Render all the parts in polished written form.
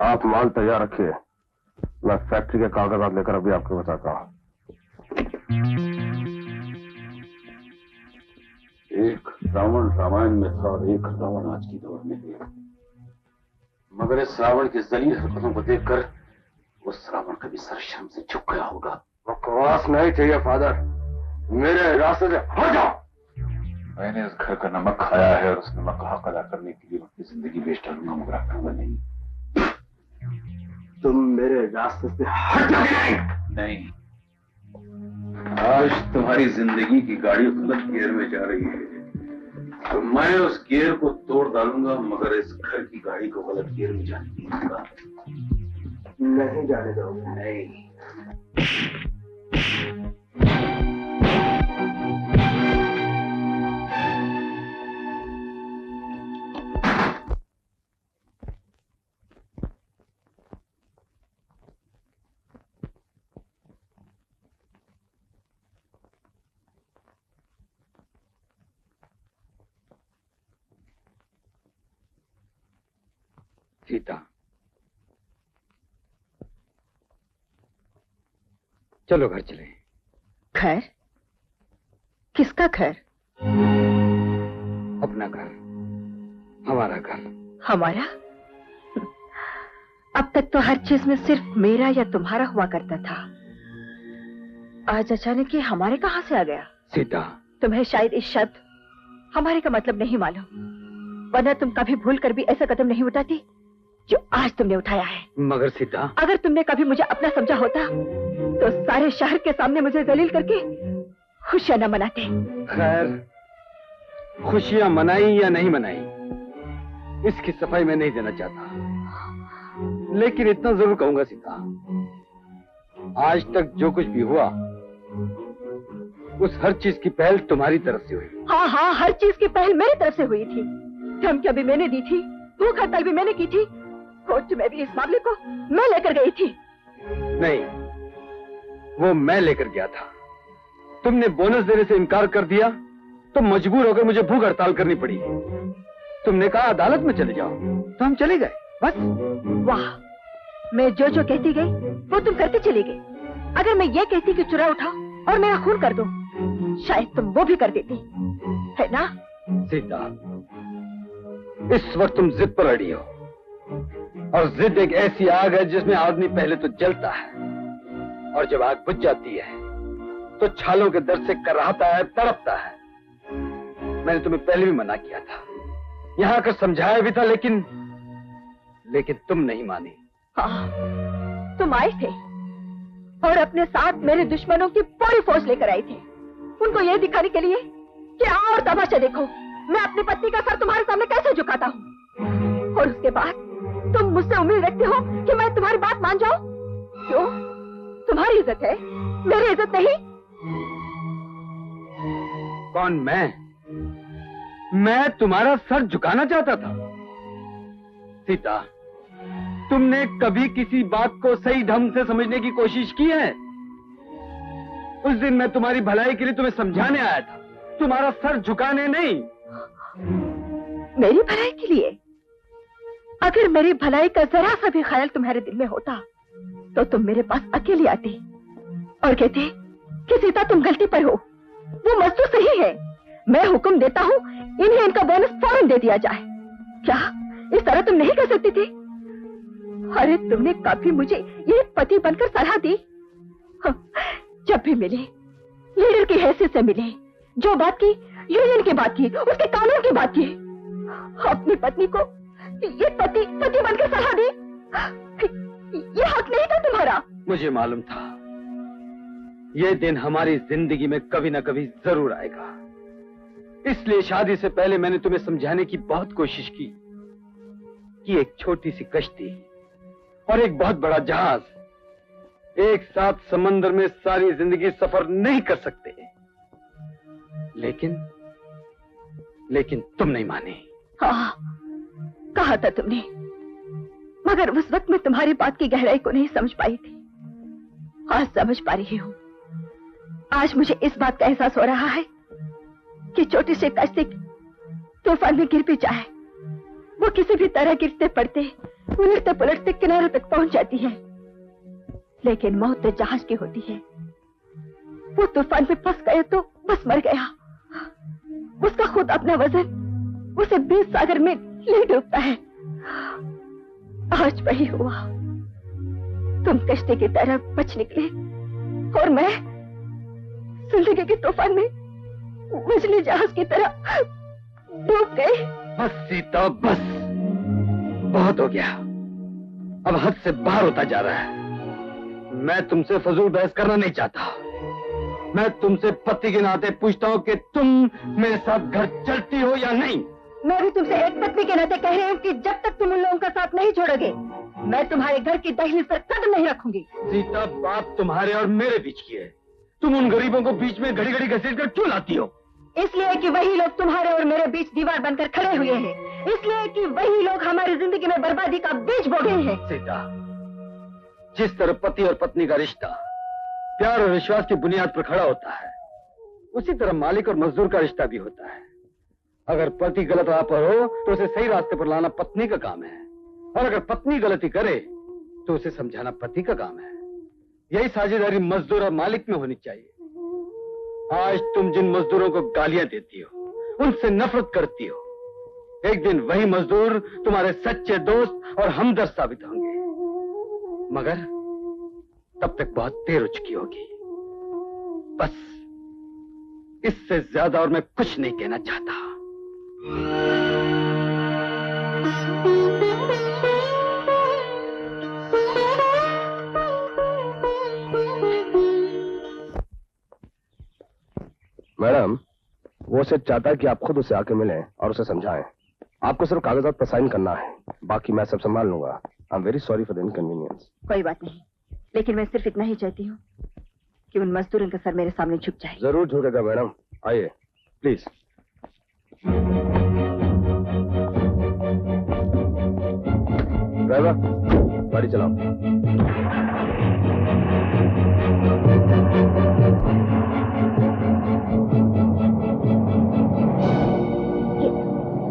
आप माल तैयार रखिए, मैं फैक्ट्री के कागजात लेकर अभी आपको बताता हूँ। एक रावण रामायण में था और एक रावण आज की दौर में है, मगर इस रावण की जलील हरकतों को देखकर उस रावण कभी सर शर्म से झुक गया होगा। बकवास नहीं चाहिए फादर, मेरे रास्ते से हट जाओ। मैंने इस घर का नमक खाया है और उस नमक का हक अदा करने के लिए अपनी जिंदगी बेच डालूंगा, मगर रखूंगा नहीं। तुम मेरे रास्ते से हट जाओगे। नहीं, आज तुम्हारी जिंदगी की गाड़ी गलत गियर में जा रही है, तो मैं उस गियर को तोड़ डालूंगा, मगर इस घर की गाड़ी को गलत गियर में जाने नहीं दूंगा। नहीं जाने दोगे? नहीं। सीता, चलो घर चले। घर? किसका घर? अपना घर, हमारा घर। हमारा? अब तक तो हर चीज में सिर्फ मेरा या तुम्हारा हुआ करता था, आज अचानक ये हमारे कहां से आ गया? सीता, तुम्हें शायद इस शब्द हमारे का मतलब नहीं मालूम, वरना तुम कभी भूल कर भी ऐसा कदम नहीं उठाती जो आज तुमने उठाया है। मगर सीता, अगर तुमने कभी मुझे अपना समझा होता तो सारे शहर के सामने मुझे जलील करके खुशियां न मनाते। खैर, खुशियां मनाई या नहीं मनाई, इसकी सफाई मैं नहीं देना चाहता, लेकिन इतना जरूर कहूंगा सीता, आज तक जो कुछ भी हुआ उस हर चीज की पहल तुम्हारी तरफ से हुई। हाँ हाँ, हर चीज की पहल मेरी तरफ से हुई थी। धमकियां भी मैंने दी थी, भूख हड़ताल भी मैंने की थी, कोर्ट में भी इस मामले को मैं लेकर गई थी। नहीं, वो मैं लेकर गया था। तुमने बोनस देने से इनकार कर दिया तो मजबूर होकर मुझे भूख हड़ताल करनी पड़ी। तुमने कहा अदालत में चले जाओ, तो हम चले गए, बस। वाह, मैं जो जो कहती गई वो तुम करती चली गई। अगर मैं ये कहती कि चुरा उठाओ और मेरा खून कर दो, शायद तुम वो भी कर देती, है ना? सीता, इस वक्त तुम जिद पर अड़ी हो, और जिद एक ऐसी आग है जिसमें आदमी पहले तो जलता है, और जब आग बुझ जाती है तो छालों के दर्द से कराहता है, तड़पता है। मैंने तुम्हें पहले भी मना किया था, यहाँ आकर समझाया भी था, लेकिन तुम नहीं मानी। हाँ, तुम आए थे और अपने साथ मेरे दुश्मनों की पूरी फौज लेकर आए थे, उनको ये दिखाने के लिए कि आओ और तमाशा देखो मैं अपनी पत्नी का सर तुम्हारे सामने कैसे झुकाता हूँ। और उसके बाद तुम मुझसे उम्मीद रखते हो कि मैं तुम्हारी बात मान जाऊं? क्यों? तुम्हारी इज्जत है, मेरी इज्जत नहीं। कौन? मैं तुम्हारा सर झुकाना चाहता था? सीता, तुमने कभी किसी बात को सही ढंग से समझने की कोशिश की है? उस दिन मैं तुम्हारी भलाई के लिए तुम्हें समझाने आया था, तुम्हारा सर झुकाने नहीं। मेरी भलाई के लिए? अगर मेरी भलाई का जरा सा भी ख्याल तुम्हारे दिल में होता तो तुम मेरे पास अकेली आती और कहते कि सीता तुम गलती पर हो, वो मजदूर सही है, मैं हुक्म देता हूँ इन्हें इनका बोनस फौरन दे दिया जाए। क्या इस तरह तुम नहीं कर सकती थी? अरे तुमने कभी मुझे ये पति बनकर सलाह दी? जब भी मिले लीडर की हैसियत से मिले, जो बात की यूनियन की बात की, उसके कानून की बात की, अपनी पत्नी को ये पति बनकर सलाह दी, ये हक नहीं था तुम्हारा। मुझे मालूम था ये दिन हमारी जिंदगी में कभी न कभी जरूर आएगा, इसलिए शादी से पहले मैंने तुम्हें समझाने की बहुत कोशिश की कि एक छोटी सी कश्ती और एक बहुत बड़ा जहाज एक साथ समंदर में सारी जिंदगी सफर नहीं कर सकते। लेकिन तुम नहीं माने। हाँ, कहा था तुमने, मगर उस वक्त मैं तुम्हारी बात की गहराई को नहीं समझ पाई थी। आज समझ पा रही हूँ। आज मुझे इस बात का एहसास हो रहा है कि छोटी सी कश्ती तूफान में गिर भी जाए, वो किसी भी तरह गिरते पड़ते उलटते पुलटते किनारे तक पहुंच जाती है, लेकिन मौत तो जहाज की होती है। वो तूफान में फंस गए तो बस मर गया। उसका खुद अपना वजन उसे 20 सागर में ले डूबता है। आज वही हुआ। तुम कश्ती की तरह बच निकले और मैं जिंदगी के तूफान में मछली जहाज की तरह डूब गई। बस सीता, बस, बहुत हो गया। अब हद से बाहर होता जा रहा है। मैं तुमसे फजूल बहस करना नहीं चाहता। मैं तुमसे पति के नाते पूछता हूँ कि तुम मेरे साथ घर चलती हो या नहीं। मैं भी तुमसे एक पत्नी के नाते कह रही हूँ कि जब तक तुम उन लोगों का साथ नहीं छोड़ोगे, मैं तुम्हारे घर की दहलीज पर कदम नहीं रखूंगी। सीता, बात तुम्हारे और मेरे बीच की है। तुम उन गरीबों को बीच में घड़ी घड़ी घसीट कर क्यों लाती हो? इसलिए कि वही लोग तुम्हारे और मेरे बीच दीवार बनकर खड़े हुए हैं। इसलिए कि वही लोग हमारी जिंदगी में बर्बादी का बीज बो गए हैं। सीता, जिस तरह पति और पत्नी का रिश्ता प्यार और विश्वास की बुनियाद पर खड़ा होता है, उसी तरह मालिक और मजदूर का रिश्ता भी होता है। अगर पति गलत राह पर हो तो उसे सही रास्ते पर लाना पत्नी का काम है, और अगर पत्नी गलती करे तो उसे समझाना पति का काम है। यही साझेदारी मजदूर और मालिक में होनी चाहिए। आज तुम जिन मजदूरों को गालियां देती हो, उनसे नफरत करती हो, एक दिन वही मजदूर तुम्हारे सच्चे दोस्त और हमदर्द साबित होंगे। मगर तब तक बहुत देर हो चुकी होगी। बस इससे ज्यादा और मैं कुछ नहीं कहना चाहता। मैडम, वो सिर्फ चाहता है कि आप खुद उसे आके मिलें और उसे समझाएं। आपको सिर्फ कागजात पर साइन करना है, बाकी मैं सब संभाल लूंगा। I am very sorry for the inconvenience. कोई बात नहीं, लेकिन मैं सिर्फ इतना ही चाहती हूँ कि उन मजदूरों का सर मेरे सामने झुक जाए। जरूर झुकेगा मैडम, आइए प्लीज। ड्राइवर, गाड़ी चलाओ।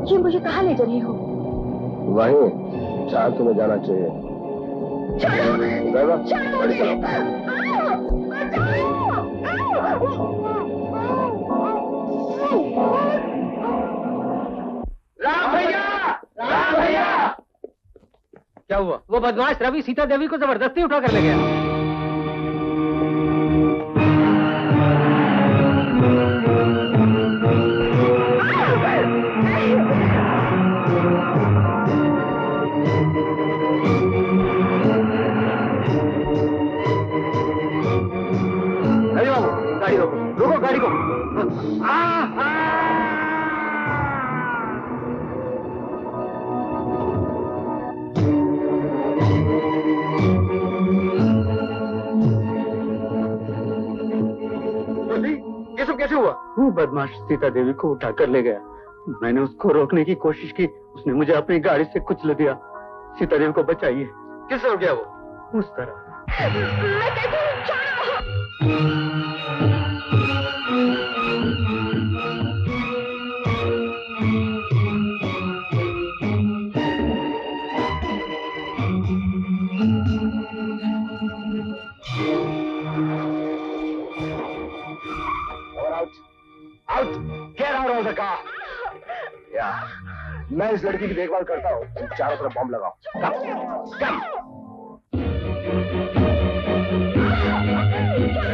ये मुझे कहाँ ले जा रही हो? वहीं जहाँ तुम्हें जाना चाहिए। ड्राइवर, गाड़ी चलाओ। राम भैया, राम भैया। क्या हुआ? वो बदमाश रवि सीता देवी को जबरदस्ती उठा कर ले गया। गाड़ी रोको, रोको गाड़ी को। ये सब कैसे हुआ? वो बदमाश सीता देवी को उठा कर ले गया। मैंने उसको रोकने की कोशिश की, उसने मुझे अपनी गाड़ी से कुचल दिया। सीता देवी को बचाइए। किससे हो गया वो? उस तरह। Out! Get out of the car! मैं इस लड़की की देखभाल करता हूँ, तुम चारों तरफ बम लगाओ। Come!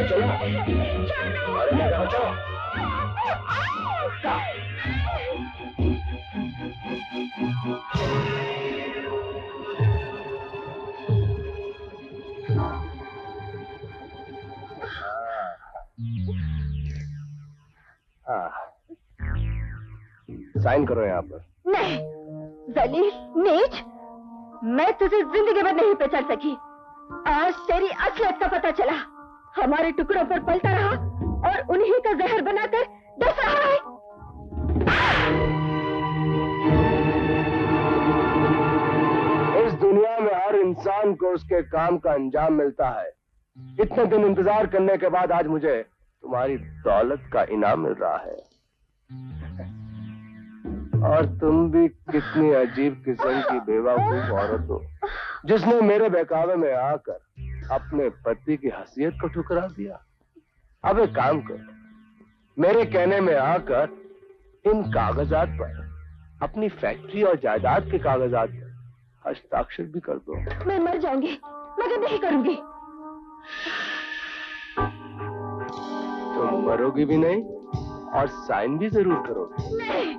चलो, अरे मैं कहा चलो। साइन करो यहाँ पर। नहीं, जलील, नीच, मैं तुझे जिंदगी भर नहीं पहचान सकी। आज तेरी असलियत का पता चला। हमारे टुकड़ों पर पलता रहा और उन्हीं का जहर बनाकर डस रहा है। इस दुनिया में हर इंसान को उसके काम का अंजाम मिलता है। इतने दिन इंतजार करने के बाद आज मुझे तुम्हारी दौलत का इनाम मिल रहा है। और तुम भी कितनी अजीब किस्म की बेवकूफ औरत हो जिसने मेरे बहकावे में आकर अपने पति की हैसियत को ठुकरा दिया। अब एक काम करो, मेरे कहने में आकर इन कागजात पर, अपनी फैक्ट्री और जायदाद के कागजात पर हस्ताक्षर भी कर दो। मैं मर जाऊंगी मगर नहीं करूंगी। तुम मरोगी भी नहीं और साइन भी जरूर करोगे। नहीं।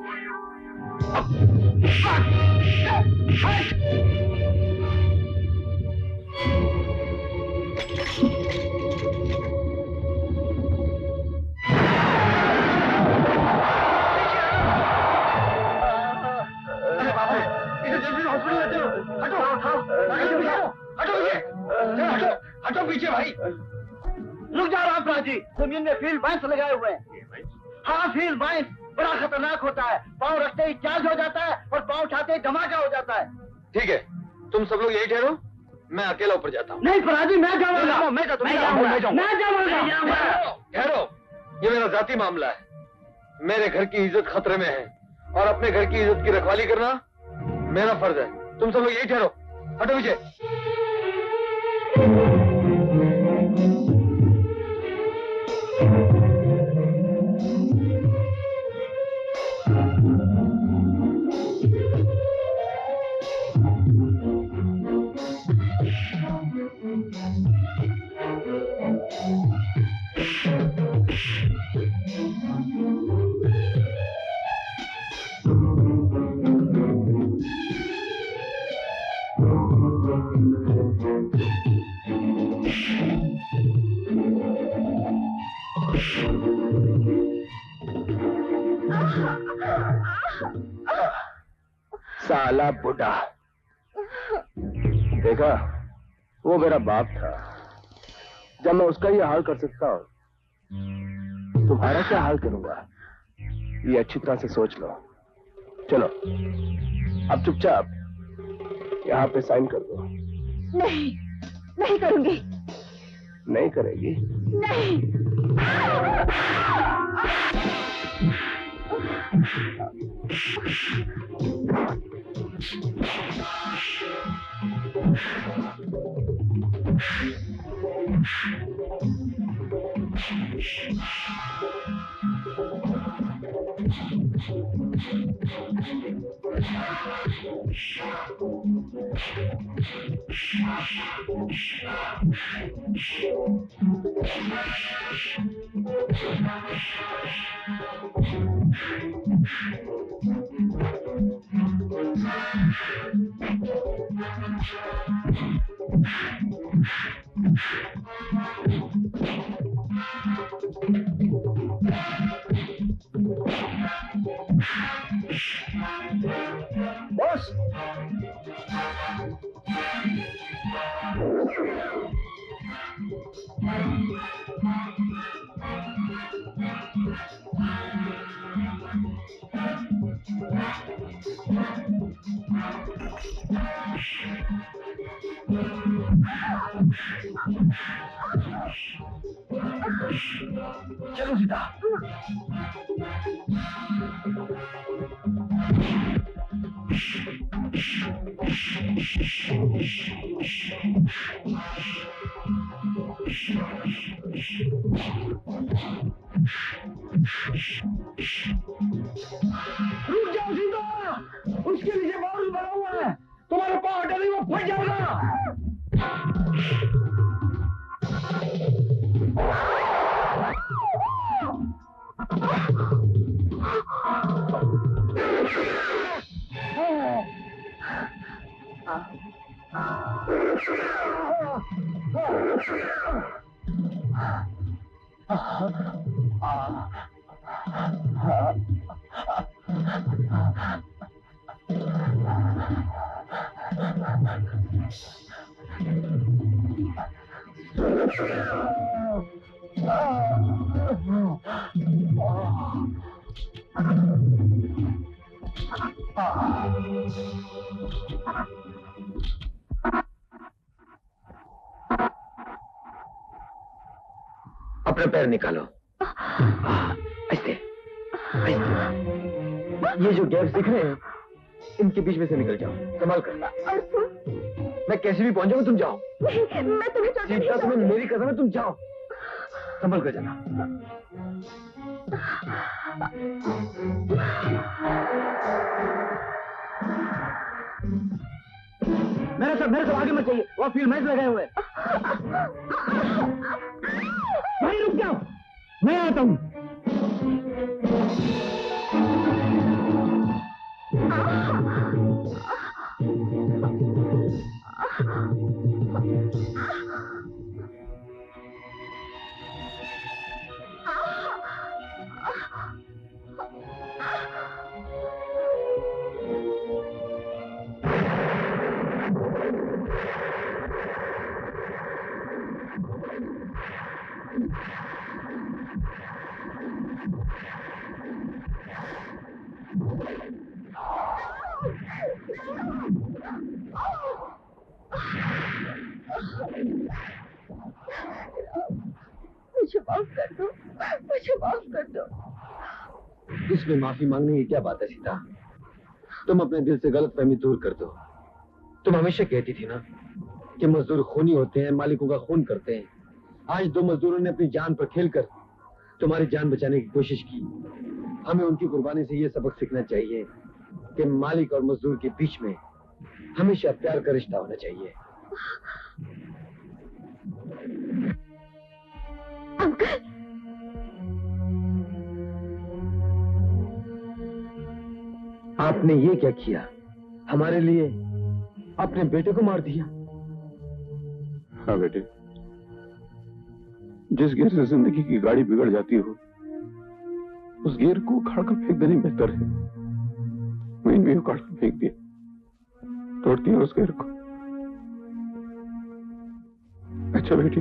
हटो पीछे भाई। रुक जाओ रामराज जी, जमीन में फील्ड वाइन्स लगाए हुए हैं। हाँ, फील्ड वाइन्स बड़ा खतरनाक होता है। पाँव रखते ही चार्ज हो जाता है और पाँव उठाते ही धमाका हो जाता है। ठीक है, तुम सब लोग यही ठहरो, मैं अकेला ऊपर जाता हूँ। नहीं फराजी, मैं जाऊंगा। मैं जाऊंगा। ठहरो, ये मेरा जाती मामला है। मेरे घर की इज्जत खतरे में है और अपने घर की इज्जत की रखवाली करना मेरा फर्ज है। तुम सब लोग यही ठहरो, हटो पीछे। साला बुढ़ा, देखा, वो मेरा बाप था। जब मैं उसका ये हाल कर सकता हूँ, तुम्हारा क्या हाल करूंगा, ये अच्छी तरह से सोच लो। चलो अब चुपचाप यहाँ पे साइन कर दो। नहीं, नहीं करूंगी। नहीं करेगी? नहीं। बॉस, चलो सीधा। रुक जाओ सीधा, उसके नीचे बारूद बना हुआ है। तुम्हारे पाँव हटा नहीं, वो फट जाएगा। अपने पैर निकालो। ऐसे ऐसे ये जो गैप्स दिख रहे हैं, इनके बीच में से निकल जाओ, संभाल कर। और तुम? मैं कैसे भी पहुंच जाऊंगा, तुम जाओ। नहीं, मैं तुम्हें छोड़ने नहीं सीता, तुम्हें जाऊंगी। मेरी कसम है, तुम जाओ, संभल कर जाना। मेरे सब आगे मत चाहिए, वो फील्ड मैच लगाए हुए हैं। भाई रुक जाओ, मैं आता हूँ। मुझे माफ कर दो, मुझे माफ कर दो। इसमें माफी मांगने की क्या बात है सीता? तुम अपने दिल से गलतफहमी दूर कर दो। तुम हमेशा कहती थी ना कि मजदूर खूनी होते हैं, मालिकों का खून करते हैं। आज दो मजदूरों ने अपनी जान पर खेलकर तुम्हारी जान बचाने की कोशिश की। हमें उनकी कुर्बानी से ये सबक सीखना चाहिए कि मालिक और मजदूर के बीच में हमेशा प्यार का रिश्ता होना चाहिए। अंकल, आपने ये क्या किया? हमारे लिए अपने बेटे को मार दिया। हाँ बेटे, जिस गियर से जिंदगी की गाड़ी बिगड़ जाती हो, उस गियर को उखाड़ कर फेंक देने बेहतर है। मैंने भी उखाड़ कर फेंक दिया, तोड़ दिया उस गियर को। अच्छा बेटी,